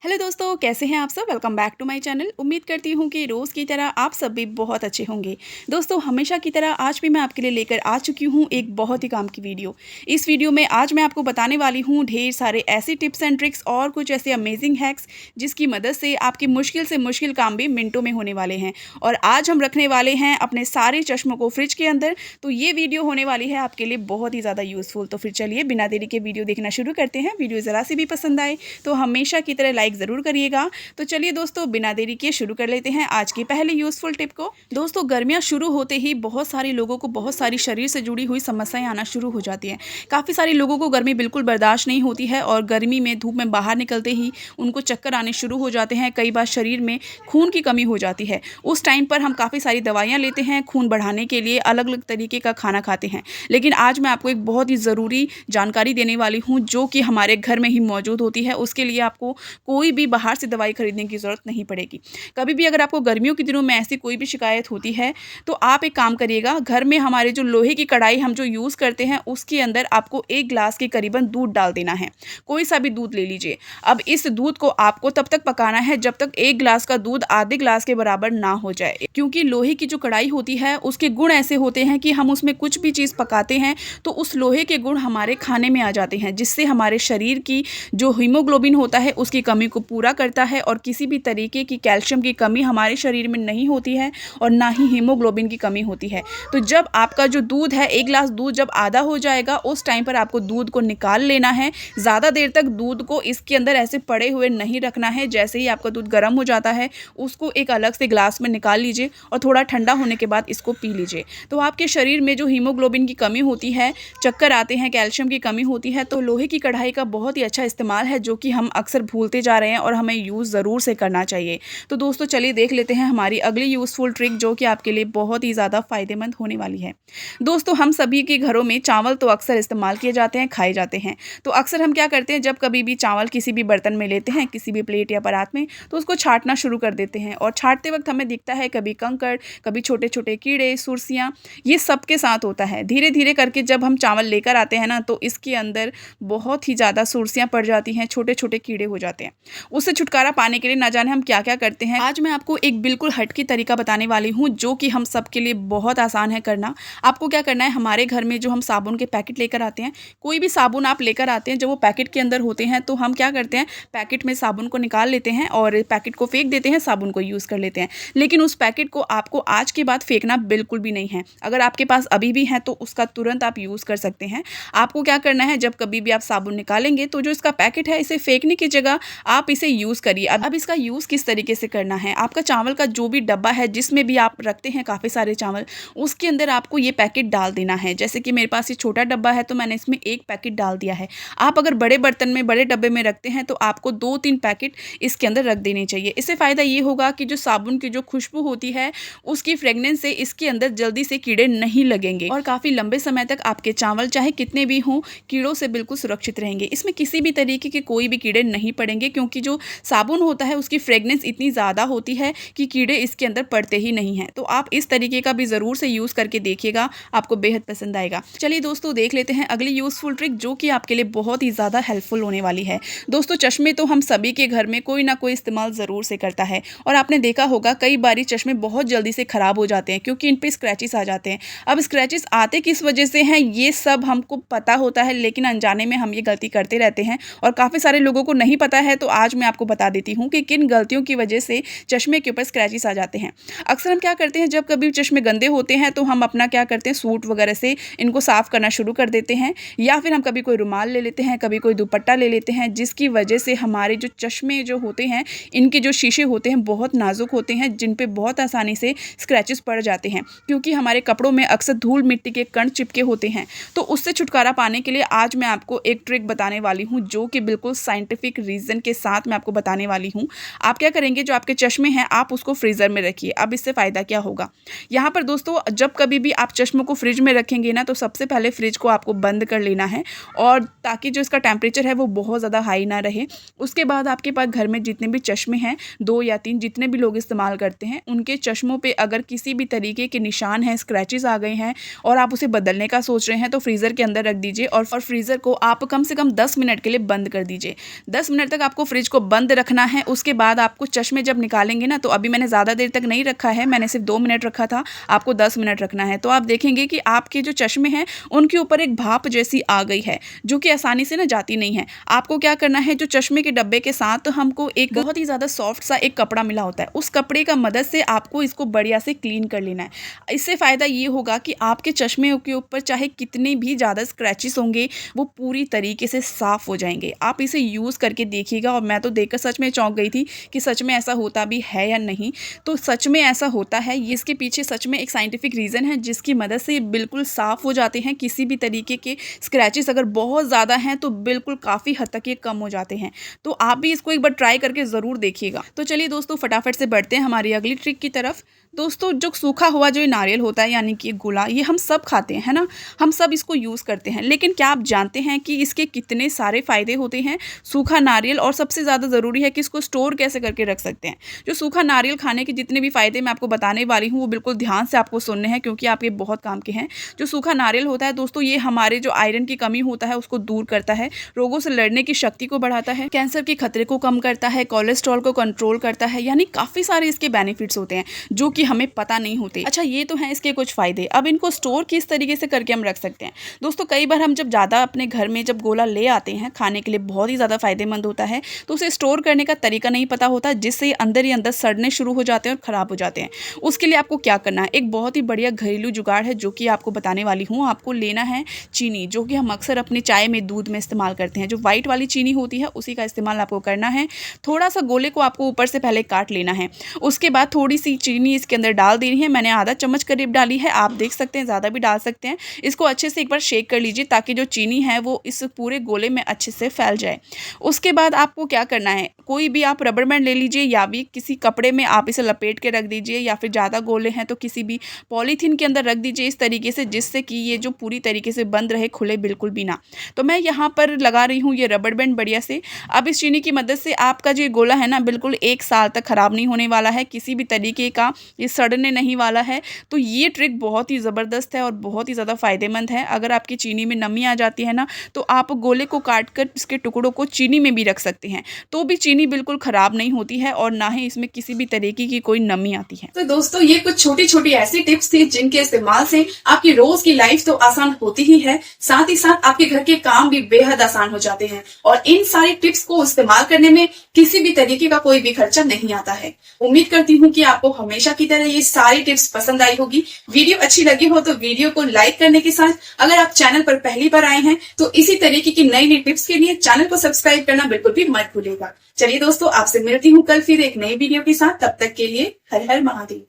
Hello दोस्तों, कैसे हैं आप सब। Welcome back to my channel. उम्मीद करती हूँ कि रोज़ की तरह आप सब भी बहुत अच्छे होंगे। दोस्तों, हमेशा की तरह आज भी मैं आपके लिए लेकर आ चुकी हूँ एक बहुत ही काम की वीडियो। इस वीडियो में आज मैं आपको बताने वाली हूँ ढेर सारे ऐसी टिप्स एंड ट्रिक्स और कुछ ऐसे अमेजिंग हैक्स जिसकी मदद से आपकी मुश्किल से मुश्किल काम भी मिनटों में होने वाले हैं। और आज हम रखने वाले हैं अपने सारे चश्मों को फ्रिज के अंदर। तो ये वीडियो होने वाली है आपके लिए बहुत ही ज़्यादा यूज़फुल। तो फिर चलिए बिना देरी के वीडियो देखना शुरू करते हैं। वीडियो ज़रा सी भी पसंद आए तो हमेशा की तरह लाइक ज़रूर करिएगा। तो चलिए दोस्तों, बिना देरी के शुरू कर लेते हैं आज की पहली यूज़फुल टिप को। दोस्तों, गर्मियाँ शुरू होते ही बहुत सारे लोगों को बहुत सारी शरीर से जुड़ी हुई समस्याएं आना शुरू हो जाती हैं। काफ़ी सारे लोगों को गर्मी बिल्कुल बर्दाश्त नहीं होती है और गर्मी में धूप में बाहर निकलते ही उनको चक्कर आने शुरू हो जाते हैं। कई बार शरीर में खून की कमी हो जाती है। उस टाइम पर हम काफ़ी सारी दवाइयाँ लेते हैं खून बढ़ाने के लिए, अलग अलग तरीके का खाना खाते हैं। लेकिन आज मैं आपको एक बहुत ही ज़रूरी जानकारी देने वाली हूँ जो कि हमारे घर में ही मौजूद होती है। उसके लिए आपको कोई भी बाहर से दवाई खरीदने की ज़रूरत नहीं पड़ेगी। कभी भी अगर आपको गर्मियों के दिनों में ऐसी कोई भी शिकायत होती है तो आप एक काम करिएगा, घर में हमारे जो लोहे की कढ़ाई हम जो यूज़ करते हैं उसके अंदर आपको 1 ग्लास के करीबन दूध डाल देना है। कोई सा भी दूध ले लीजिए। अब इस दूध को आपको तब तक पकाना है जब तक 1 ग्लास का दूध आधे ग्लास के बराबर ना हो जाए, क्योंकि लोहे की जो कढ़ाई होती है उसके गुण ऐसे होते हैं कि हम उसमें कुछ भी चीज़ पकाते हैं तो उस लोहे के गुण हमारे खाने में आ जाते हैं, जिससे हमारे शरीर की जो हीमोग्लोबिन होता है उसकी कमी को पूरा करता है और किसी भी तरीके की कैल्शियम की कमी हमारे शरीर में नहीं होती है और ना ही हीमोग्लोबिन की कमी होती है। तो जब आपका जो दूध है, 1 ग्लास दूध जब आधा हो जाएगा उस टाइम पर आपको दूध को निकाल लेना है। ज़्यादा देर तक दूध को इसके अंदर ऐसे पड़े हुए नहीं रखना है। जैसे ही आपका दूध गर्म हो जाता है उसको एक अलग से ग्लास में निकाल लीजिए और थोड़ा ठंडा होने के बाद इसको पी लीजिए। तो आपके शरीर में जो हीमोग्लोबिन की कमी होती है, चक्कर आते हैं, कैल्शियम की कमी होती है, तो लोहे की कढ़ाई का बहुत ही अच्छा इस्तेमाल है जो कि हम अक्सर भूलते जा रहे हैं और हमें यूज़ ज़रूर से करना चाहिए। तो दोस्तों, चलिए देख लेते हैं हमारी अगली यूज़फुल ट्रिक जो कि आपके लिए बहुत ही ज़्यादा फ़ायदेमंद होने वाली है। दोस्तों, हम सभी के घरों में चावल तो अक्सर इस्तेमाल किए जाते हैं, खाए जाते हैं। तो अक्सर हम क्या करते हैं, जब कभी भी चावल किसी भी बर्तन में लेते हैं, किसी भी प्लेट या परात में, तो उसको छाँटना शुरू कर देते हैं और छाँटते वक्त हमें दिखता है कभी कंकड़, कभी छोटे-छोटे कीड़े, सुर्सियाँ, ये सबके साथ होता है। धीरे-धीरे करके जब हम चावल लेकर आते हैं ना तो इसके अंदर बहुत ही ज़्यादा सुर्सियाँ पड़ जाती हैं, छोटे-छोटे कीड़े हो जाते हैं। उससे छुटकारा पाने के लिए ना जाने हम क्या-क्या करते हैं। आज मैं आपको एक बिल्कुल हटके तरीका बताने वाली हूँ जो कि हम सबके लिए बहुत आसान है करना। आपको क्या करना है, हमारे घर में जो हम साबुन के पैकेट लेकर आते हैं, कोई भी साबुन आप लेकर आते हैं, जब वो पैकेट के अंदर होते हैं तो हम क्या करते हैं, पैकेट में साबुन को निकाल लेते हैं और पैकेट को फेंक देते हैं, साबुन को यूज़ कर लेते हैं। लेकिन उस पैकेट को आपको आज के बाद फेंकना बिल्कुल भी नहीं है। अगर आपके पास अभी भी है तो उसका तुरंत आप यूज़ कर सकते हैं। आपको क्या करना है, जब कभी भी आप साबुन निकालेंगे तो जो इसका पैकेट है इसे फेंकने की जगह आप इसे यूज़ करिए। अब इसका यूज़ किस तरीके से करना है, आपका चावल का जो भी डब्बा है जिसमें भी आप रखते हैं काफ़ी सारे चावल, उसके अंदर आपको ये पैकेट डाल देना है। जैसे कि मेरे पास ये छोटा डब्बा है तो मैंने इसमें 1 पैकेट डाल दिया है। आप अगर बड़े बर्तन में, बड़े डब्बे में रखते हैं तो आपको 2-3 पैकेट इसके अंदर रख देने चाहिए। इससे फ़ायदा ये होगा कि जो साबुन की जो खुशबू होती है उसकी फ्रेगनेंस से इसके अंदर जल्दी से कीड़े नहीं लगेंगे और काफ़ी लंबे समय तक आपके चावल चाहे कितने भी हों कीड़ों से बिल्कुल सुरक्षित रहेंगे। इसमें किसी भी तरीके के कोई भी कीड़े नहीं पड़ेंगे, क्योंकि जो साबुन होता है उसकी फ्रेगनेंस इतनी ज़्यादा होती है कि कीड़े इसके अंदर पड़ते ही नहीं हैं। तो आप इस तरीके का भी ज़रूर से यूज़ करके देखिएगा, आपको बेहद पसंद आएगा। चलिए दोस्तों, देख लेते हैं अगली यूज़फुल ट्रिक जो कि आपके लिए बहुत ही ज़्यादा हेल्पफुल होने वाली है। दोस्तों, चश्मे तो हम सभी के घर में कोई ना कोई इस्तेमाल ज़रूर से करता है और आपने देखा होगा कई बारी चश्मे बहुत जल्दी से ख़राब हो जाते हैं क्योंकि इन पे स्क्रैचेस आ जाते हैं। अब स्क्रैचेस आते किस वजह से हैं ये सब हमको पता होता है, लेकिन अनजाने में हम ये गलती करते रहते हैं और काफ़ी सारे लोगों को नहीं पता है। तो आज मैं आपको बता देती हूँ कि किन गलतियों की वजह से चश्मे के ऊपर स्क्रैचेस आ जाते हैं। अक्सर हम क्या करते हैं, जब कभी चश्मे गंदे होते हैं तो हम अपना क्या करते हैं, सूट वगैरह से इनको साफ़ करना शुरू कर देते हैं, या फिर हम कभी कोई रुमाल ले लेते हैं, कभी कोई दुपट्टा ले लेते हैं, जिसकी वजह से हमारे जो चश्मे जो होते हैं इनके जो शीशे होते हैं बहुत नाजुक होते हैं, जिन पे बहुत आसानी से स्क्रैचेस पड़ जाते हैं, क्योंकि हमारे कपड़ों में अक्सर धूल मिट्टी के कण चिपके होते हैं। तो उससे छुटकारा पाने के लिए आज मैं आपको एक ट्रिक बताने वाली हूँ जो कि बिल्कुल साइंटिफिक रीज़न के साथ मैं आपको बताने वाली हूँ। आप क्या करेंगे, जो आपके चश्मे हैं आप उसको फ्रीज़र में रखिए। अब इससे फ़ायदा क्या होगा, यहाँ पर दोस्तों जब कभी भी आप चश्मों को फ्रिज में रखेंगे ना तो सबसे पहले फ्रिज को आपको बंद कर लेना है, और ताकि जो इसका टेम्परेचर है वो बहुत ज़्यादा हाई ना रहे। उसके बाद आपके पास घर में जितने भी चश्मे हैं, 2 या 3 जितने भी लोग इस्तेमाल करते हैं, उनके चश्मों पे अगर किसी भी तरीके के निशान हैं, स्क्रैचेस आ गए हैं और आप उसे बदलने का सोच रहे हैं तो फ्रीज़र के अंदर रख दीजिए और फ्रीज़र को आप कम से कम 10 मिनट के लिए बंद कर दीजिए। 10 मिनट तक आपको फ्रिज को बंद रखना है। उसके बाद आपको चश्मे जब निकालेंगे ना, तो अभी मैंने ज़्यादा देर तक नहीं रखा है, मैंने सिर्फ 2 मिनट रखा था, आपको 10 मिनट रखना है। तो आप देखेंगे कि आपके जो चश्मे हैं उनके ऊपर एक भाप जैसी आ गई है, जो कि आसानी से ना जाती नहीं है। आपको क्या करना है, जो चश्मे के डब्बे के साथ हमको एक बहुत ही ज़्यादा सॉफ्ट सा एक कपड़ा मिला होता है, उस कपड़े का मदद से आपको इसको बढ़िया से क्लीन कर लेना है। इससे फ़ायदा ये होगा कि आपके चश्मे के ऊपर चाहे कितने भी ज़्यादा स्क्रैचेस होंगे, वो पूरी तरीके से साफ़ हो जाएंगे। आप इसे यूज़ करके देखिएगा, और मैं तो देखकर सच में चौंक गई थी कि सच में ऐसा होता भी है या नहीं। तो सच में ऐसा होता है, ये इसके पीछे सच में एक साइंटिफिक रीज़न है, जिसकी मदद से ये बिल्कुल साफ़ हो जाते हैं। किसी भी तरीके के स्क्रैचेस अगर बहुत ज़्यादा हैं तो बिल्कुल काफ़ी हद तक ये कम हो जाते हैं। तो आप भी इसको एक बार ट्राई करके ज़रूर देखिएगा। तो चलिए दोस्तों, फटाफट से बढ़ते हैं हमारी अगली ट्रिक की तरफ। दोस्तों, जो सूखा हुआ जो नारियल होता है, यानी कि गोला, ये हम सब खाते हैं, है ना? हम सब इसको यूज़ करते हैं, लेकिन क्या आप जानते हैं कि इसके कितने सारे फ़ायदे होते हैं? सूखा नारियल, और सबसे ज़्यादा ज़रूरी है कि इसको स्टोर कैसे करके रख सकते हैं। जो सूखा नारियल खाने के जितने भी फ़ायदे मैं आपको बताने वाली हूँ, वो बिल्कुल ध्यान से आपको सुनने हैं, क्योंकि आपके बहुत काम के हैं। जो सूखा नारियल होता है दोस्तों, ये हमारे जो आयरन की कमी होता है उसको दूर करता है, रोगों से लड़ने की शक्ति को बढ़ाता है, कैंसर के खतरे को कम करता है, कोलेस्ट्रॉल को कंट्रोल करता है, यानी काफ़ी सारे इसके बेनिफिट्स होते हैं जो कि हमें पता नहीं होते। अच्छा, ये तो हैं इसके कुछ फ़ायदे। अब इनको स्टोर किस तरीके से करके हम रख सकते हैं? दोस्तों, कई बार हम जब ज़्यादा अपने घर में जब गोला ले आते हैं खाने के लिए, बहुत ही ज़्यादा फ़ायदेमंद होता है, तो उसे स्टोर करने का तरीका नहीं पता होता, जिससे ये अंदर ही अंदर सड़ने शुरू हो जाते हैं और ख़राब हो जाते हैं। उसके लिए आपको क्या करना है, एक बहुत ही बढ़िया घरेलू जुगाड़ है जो कि आपको बताने वाली हूँ। आपको लेना है चीनी, जो कि हम अक्सर अपने चाय में, दूध में इस्तेमाल करते हैं। जो वाइट वाली चीनी होती है उसी का इस्तेमाल आपको करना है। थोड़ा सा गोले को आपको ऊपर से पहले काट लेना है। उसके बाद थोड़ी सी चीनी इसके अंदर डाल देनी है। मैंने आधा चम्मच करीब डाली है, आप देख सकते हैं ज़्यादा भी डाल सकते हैं। इसको अच्छे से एक बार शेक कर लीजिए, ताकि जो चीनी है वो इस पूरे गोले में अच्छे से फैल जाए। उसके बाद आपको क्या करना है, कोई भी आप रबर बैंड ले लीजिए, या भी किसी कपड़े में आप इसे लपेट के रख दीजिए, या फिर ज़्यादा गोले हैं तो किसी भी पॉलीथीन के अंदर रख दीजिए इस तरीके से, जिससे कि ये जो पूरी तरीके से बंद रहे, खुले बिल्कुल भी ना। तो मैं यहाँ पर लगा रही हूँ ये रबर बैंड बढ़िया से। अब इस चीनी की मदद से आपका जो गोला है ना, बिल्कुल 1 साल तक ख़राब नहीं होने वाला है, किसी भी तरीके का ये सड़ने नहीं वाला है। तो ये ट्रिक बहुत ही ज़बरदस्त है और बहुत ही ज़्यादा फ़ायदेमंद है। अगर आपकी चीनी में नमी आ जाती है ना, तो आप गोले को काट कर इसके टुकड़ों को चीनी में भी रख सकते हैं, तो भी चीनी बिल्कुल ख़राब नहीं होती है, और ना ही इसमें किसी भी तरीके की कोई नमी आती है। तो दोस्तों, ये कुछ छोटी छोटी ऐसी टिप्स थी जिनके इस्तेमाल से आपकी रोज की लाइफ तो आसान होती ही है, साथ ही साथ आपके घर के काम भी बेहद आसान हो जाते हैं। और इन सारी टिप्स को इस्तेमाल करने में किसी भी तरीके का कोई भी खर्चा नहीं आता है। उम्मीद करती हूँ कि आपको हमेशा की तरह ये सारी टिप्स पसंद आई होगी। वीडियो अच्छी लगी हो तो वीडियो को लाइक करने के साथ, अगर आप चैनल पर पहली बार आए हैं तो इसी तरीके की नई नई टिप्स के लिए चैनल को सब्सक्राइब करना बिल्कुल भी मत भूलिएगा। चलिए दोस्तों, आपसे मिलती हूँ कल फिर एक नई वीडियो के साथ। तब तक के लिए हर हर महादेव।